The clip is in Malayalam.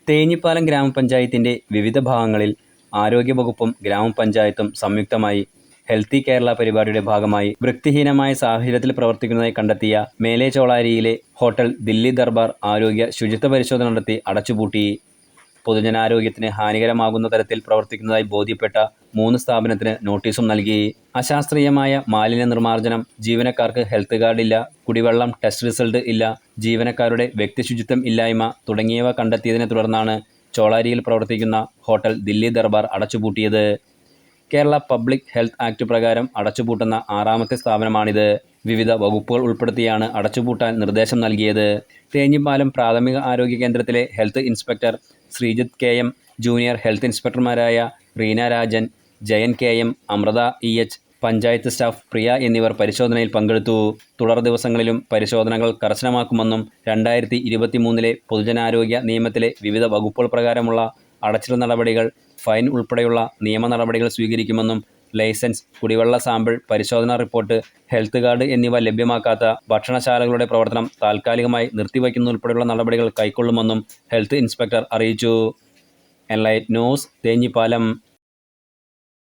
തേഞ്ഞിപ്പാലം ഗ്രാമപഞ്ചായത്തിന്റെ വിവിധ ഭാഗങ്ങളിൽ ആരോഗ്യവകുപ്പും ഗ്രാമപഞ്ചായത്തും സംയുക്തമായി ഹെൽത്തി കേരള പരിപാടിയുടെ ഭാഗമായി വൃത്തിഹീനമായ സാഹചര്യത്തിൽ പ്രവർത്തിക്കുന്നതായി കണ്ടെത്തിയ മേലെ ചോളാരിയിലെ ഹോട്ടൽ ദില്ലി ദർബാർ ആരോഗ്യ ശുചിത്വ പരിശോധന നടത്തി അടച്ചുപൂട്ടി. പൊതുജനാരോഗ്യത്തിന് ഹാനികരമാകുന്ന തരത്തിൽ പ്രവർത്തിക്കുന്നതായി ബോധ്യപ്പെട്ട 3 സ്ഥാപനത്തിന് നോട്ടീസും നൽകി. അശാസ്ത്രീയമായ മാലിന്യ നിർമ്മാർജ്ജനം, ജീവനക്കാർക്ക് ഹെൽത്ത് കാർഡ് ഇല്ല, കുടിവെള്ളം ടെസ്റ്റ് റിസൾട്ട് ഇല്ല, ജീവനക്കാരുടെ വ്യക്തിശുചിത്വം ഇല്ലായ്മ തുടങ്ങിയവ കണ്ടെത്തിയതിനെ തുടർന്നാണ് ചോളാരിയിൽ പ്രവർത്തിക്കുന്ന ഹോട്ടൽ ദില്ലി ദർബാർ അടച്ചുപൂട്ടിയത്. കേരള പബ്ലിക് ഹെൽത്ത് ആക്ട് പ്രകാരം അടച്ചുപൂട്ടുന്ന 6ാമത്തെ സ്ഥാപനമാണിത്. വിവിധ വകുപ്പുകൾ ഉൾപ്പെടുത്തിയാണ് അടച്ചുപൂട്ടാൻ നിർദ്ദേശം നൽകിയത്. തേഞ്ഞിപ്പാലം പ്രാഥമിക ആരോഗ്യ കേന്ദ്രത്തിലെ health inspector Sreejith K M, junior health ഇൻസ്പെക്ടർമാരായ Reena Rajan, Jayan K M, Amrutha E H, panchayat staff Priya എന്നിവർ പരിശോധനയിൽ പങ്കെടുത്തു. തുടർ ദിവസങ്ങളിലും പരിശോധനകൾ കർശനമാക്കുമെന്നും 2023 പൊതുജനാരോഗ്യ നിയമത്തിലെ വിവിധ വകുപ്പുകൾ പ്രകാരമുള്ള അടച്ചിടൽ നടപടികൾ, ഫൈൻ ഉൾപ്പെടെയുള്ള നിയമ നടപടികൾ സ്വീകരിക്കുമെന്നും ലൈസൻസ്, കുടിവെള്ള സാമ്പിൾ പരിശോധനാ റിപ്പോർട്ട്, ഹെൽത്ത് കാർഡ് എന്നിവ ലഭ്യമാക്കാത്ത ഭക്ഷണശാലകളുടെ പ്രവർത്തനം താൽക്കാലികമായി നിർത്തിവയ്ക്കുന്നതുൾപ്പെടെയുള്ള നടപടികൾ കൈക്കൊള്ളുമെന്നും ഹെൽത്ത് ഇൻസ്പെക്ടർ അറിയിച്ചു. Enlight news, Thenhipalam.